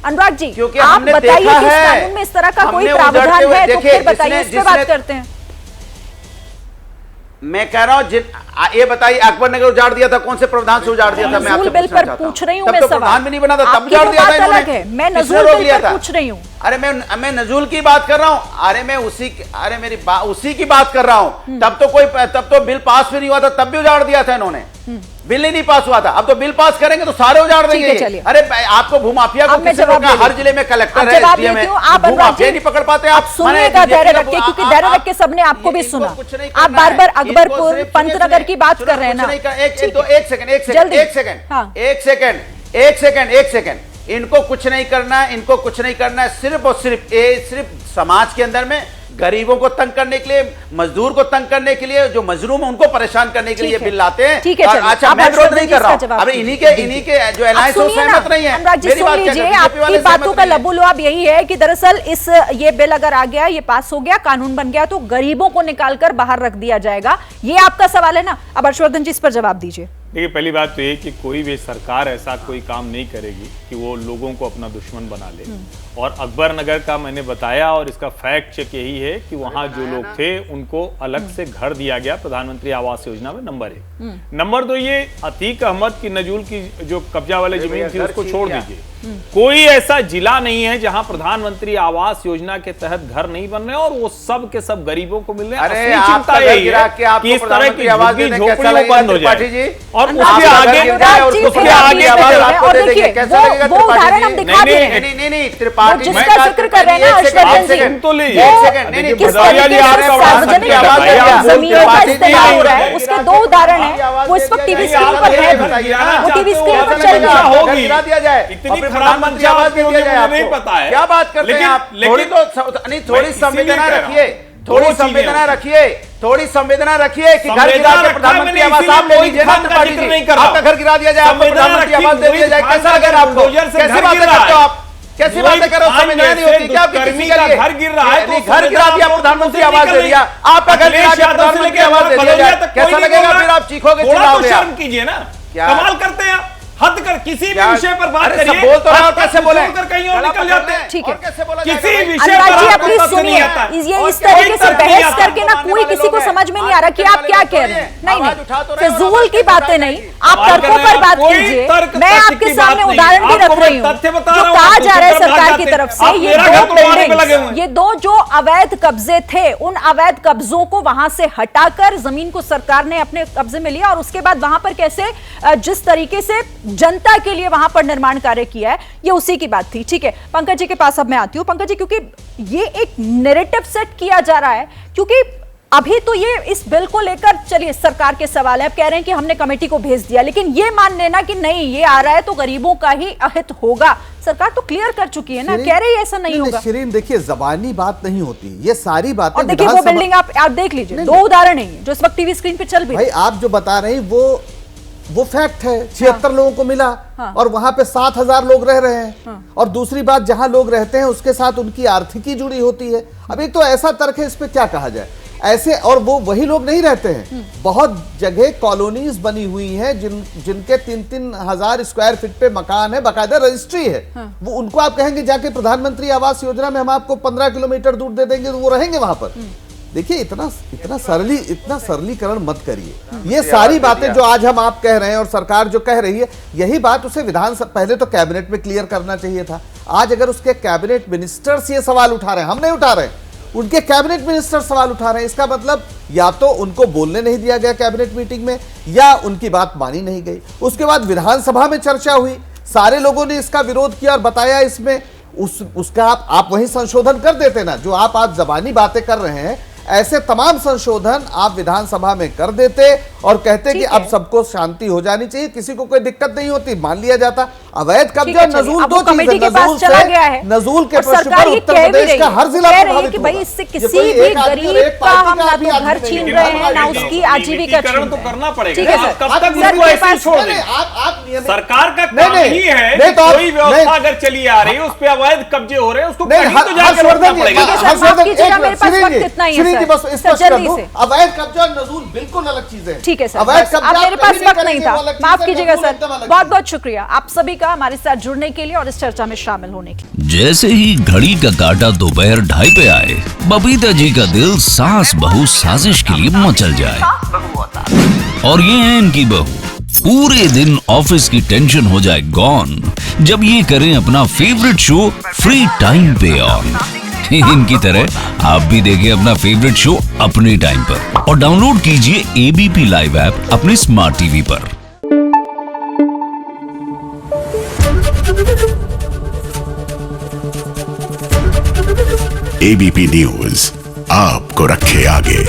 अनुराग जी, क्योंकि आप हमने बताइए देखा कि इस है, कानून में इस तरह का कोई हमने प्रावधान उजड़ते हुए है तो देखे, फिर बताइए, इस पे बात करते हैं। मैं कह रहा हूं ये बताइए, अकबर नगर उजाड़ दिया था, कौन से प्रावधान से उजाड़ दिया था? मैं आपसे बिल पूछना पर चाहता हूं। पूछ रही हूं तब मैं तो सवाल, प्रावधान भी नहीं बना था, तब आपकी उजाड़ तो दिया था बात इन्होंने। अलग है, मैं किसने नजूल रोक बिल लिया पर था? पूछ रही हूं। अरे मैं नजूल की बात कर रहा हूं, अरे मैं उसी की बात कर रहा हूं। तब तो बिल पास भी नहीं हुआ था, तब भी उजाड़ दिया था इन्होंने। बिल ही नहीं पास हुआ था, अब तो बिल पास करेंगे तो सारे उजाड़ देंगे। अरे आपको भूमाफिया को किसने रोका? हर जिले में कलेक्टर है, एसडीएम है, भूमाफिया नहीं पकड़ पाते आप? सुनिएगा धैर्य रख के, क्योंकि धैर्य रख के सबने आपको भी सुना। आप बार बार अकबरपुर, पंतनगर की बात कर रहे हैं ना। एक सेकंड, इनको कुछ नहीं करना है, इनको कुछ नहीं करना है, सिर्फ और सिर्फ समाज के अंदर में गरीबों को तंग करने के लिए, मजदूर को तंग करने के लिए, जो मजलूम है उनको परेशान करने के लिए ये बिल लाते हैं। ठीक है, अच्छा, मैं विरोध नहीं कर रहा हूं। अब इन्हीं के जो अलायंस है सहमत नहीं है। अनुराग जी सुन लीजिए, आपकी बातों का लबोलुआब यही है कि दरअसल ये बिल अगर आ गया, ये पास हो गया, कानून बन गया, तो गरीबों को निकालकर बाहर रख दिया जाएगा। ये आपका सवाल है ना? अब हर्षवर्धन जी इस पर जवाब दीजिए। देखिए, पहली बात तो ये कि कोई भी सरकार ऐसा कोई काम नहीं करेगी कि वो लोगों को अपना दुश्मन बना ले। और अकबर नगर का मैंने बताया, और इसका फैक्ट चेक यही है कि वहां जो लोग थे उनको अलग से घर दिया गया प्रधानमंत्री आवास योजना में, नंबर 1। नंबर 2, ये अतीक अहमद की नजूल की जो कब्जा वाली जमीन थी उसको छोड़ दीजिए। कोई ऐसा जिला नहीं है जहां प्रधानमंत्री आवास योजना के तहत घर नहीं बन रहे और वो सब के सब गरीबों को मिल रहे हैं। असली चिंता यही है कि इस तरह की झोपड़ी बंद हो जाए और उसके आगे वो उदाहरण हम दिखा रहे हैं। नहीं, त्रिपाठी जिसका जिक्र कर रहे हैं ना हर्षवर्धन जी, किस तरीके से सार्वजनिक जमीनों का इस्तेमाल हो रहा है, उसके 2 उदाहरण हैं। वो इस वक्त टीवी स्क्रीन पर है, वो टीवी स्क्रीन पर चल रहा होगी। इतनी प्रधानमंत्री आवास योजना मुझे नहीं पता है। क्या बात करते हैं आप? थोड़ी संवेदना रखिए, थोड़ी संवेदना रखिए कि घर गिरा के प्रधानमंत्री आवास आप ले लीजिए ना। आपका घर गिरा दिया जाए, आपको प्रधानमंत्री आवास दे दिया जाए, कैसा लगेगा आपको? कैसी बातें करते हो आप? कैसी बातें करो? संवेदना नहीं होती क्या आपकी? किसी का घर गिर रहा है तो घर गिरा दिया, प्रधानमंत्री आवास दे दिया, आपका घर गिरा दिया, प्रधानमंत्री आवास दे दिया जाए, कैसा लगेगा? फिर आप चीखोगे, चिल्लाओगे। शर्म कीजिए ना, कमाल करते हैं आप। हद कर किसी भी विषय पर बात करिए, बोल तो रहा हूं, कैसे बोले? कहीं और निकल जाते हैं। ठीक है, किसी विषय अनुराग जी पर अपनी सुनिए, ये इस तरीके से बहस करके ना कोई किसी को समझ में नहीं आ रहा कि आप क्या कह रहे हैं। नहीं, फिजूल की बातें नहीं, आप तर्कों पर बात कीजिए। मैं आपके सामने उदाहरण भी रख रही हूँ जो कहा जा रहा है सरकार की तरफ से। ये 2 जो अवैध कब्जे थे, उन अवैध कब्जों को वहां से हटाकर जमीन को सरकार ने अपने कब्जे में लिया और उसके बाद वहां पर कैसे जिस तरीके से जनता के लिए वहां पर निर्माण कार्य किया है, ये उसी की बात थी। ठीक है, पंकज जी के पास अब मैं आती हूं। पंकज जी, क्योंकि ये एक नैरेटिव सेट किया जा रहा है, क्योंकि अभी तो ये इस बिल को लेकर चलिए सरकार के सवाल है, अब कह रहे हैं कि हमने कमेटी को भेज दिया, लेकिन ये मान लेना कि नहीं ये आ रहा है तो गरीबों का ही अहित होगा, सरकार तो क्लियर कर चुकी है ना, कह रही है ऐसा नहीं होगा। शिरीन देखिए, जबानी बात नहीं होती, ये सारी बातें। और देखिए वो बिल्डिंग आप देख लीजिए, 2 उदाहरण है जो इस वक्त टीवी स्क्रीन पे चल भी। भाई आप जो बता रहे हैं वो फैक्ट है। 76 लोगों को मिला और वहां पे 7000 लोग रह रहे हैं। और दूसरी बात, जहां लोग रहते हैं उसके साथ उनकी आर्थिकी जुड़ी होती है। अब एक तो ऐसा तर्क है, इस पे क्या कहा जाए ऐसे, और वो वही लोग नहीं रहते हैं। बहुत जगह कॉलोनीज बनी हुई हैं जिनके 3-3 हजार स्क्वायर फीट पे मकान है, बाकायदा रजिस्ट्री है। वो उनको आप कहेंगे जाके प्रधानमंत्री आवास योजना में हम आपको 15 किलोमीटर दूर दे देंगे, तो वो रहेंगे वहां पर। देखिए, इतना सरलीकरण मत करिए। ये सारी बातें जो आज हम आप कह रहे हैं और सरकार जो कह रही है, यही बात उसे पहले तो कैबिनेट में क्लियर करना चाहिए था। आज अगर उसके कैबिनेट मिनिस्टर्स ये सवाल उठा रहे हैं, हम नहीं उठा रहे हैं, उनके कैबिनेट मिनिस्टर सवाल उठा रहे हैं, इसका मतलब या तो उनको बोलने नहीं दिया गया कैबिनेट मीटिंग में, या उनकी बात मानी नहीं गई। उसके बाद विधानसभा में चर्चा हुई, सारे लोगों ने इसका विरोध किया और बताया इसमें उसका आप वही संशोधन कर देते ना जो आप आज जबानी बातें कर रहे हैं। ऐसे तमाम संशोधन आप विधानसभा में कर देते और कहते कि अब सबको शांति हो जानी चाहिए, किसी को कोई दिक्कत नहीं होती, मान लिया जाता। अवैध कब्जा नजूल 2 चीज है, नजूल के प्रश्न पर उत्तर प्रदेश का हर जिला प्रभावित होगा। भाई इससे किसी भी गरीब का हम ना तो घर छीन रहे हैं ना उसकी आजीविका छीन रहे हैं। तो करना पड़ेगा। ठीक है सर, कब तक उनको ऐसे ही छोड़ दें? सरकार का काम ही है कि कोई व्यवस्था अगर चली आ रही है उस पर अवैध कब्जे हो रहे हैं, उसको कहीं तो जाकर रोकना पड़ेगा। अवैध कब्जा नजूल बिल्कुल अलग चीज है। ठीक है सर, अवैध बस, अब कब्जा मेरे पास कहीं भी वक्त नहीं करेंगे, था, वो अलग चीज़ माफ है, कीजिएगा वो सर। एकदम अलग बहुत बहुत शुक्रिया आप सभी का हमारे साथ जुड़ने के लिए और इस चर्चा में शामिल होने के लिए। जैसे ही घड़ी का काटा दोपहर 2:30 पे आए, बबीता जी का दिल सास बहू साजिश के लिए मचल जाए। और ये है इनकी बहू, पूरे दिन ऑफिस की टेंशन हो जाए गॉन जब ये करें अपना फेवरेट शो फ्री टाइम पे ऑन। इनकी तरह आप भी देखिए अपना फेवरेट शो अपने टाइम पर और डाउनलोड कीजिए एबीपी लाइव ऐप अपने स्मार्ट टीवी पर। एबीपी न्यूज आपको रखे आगे।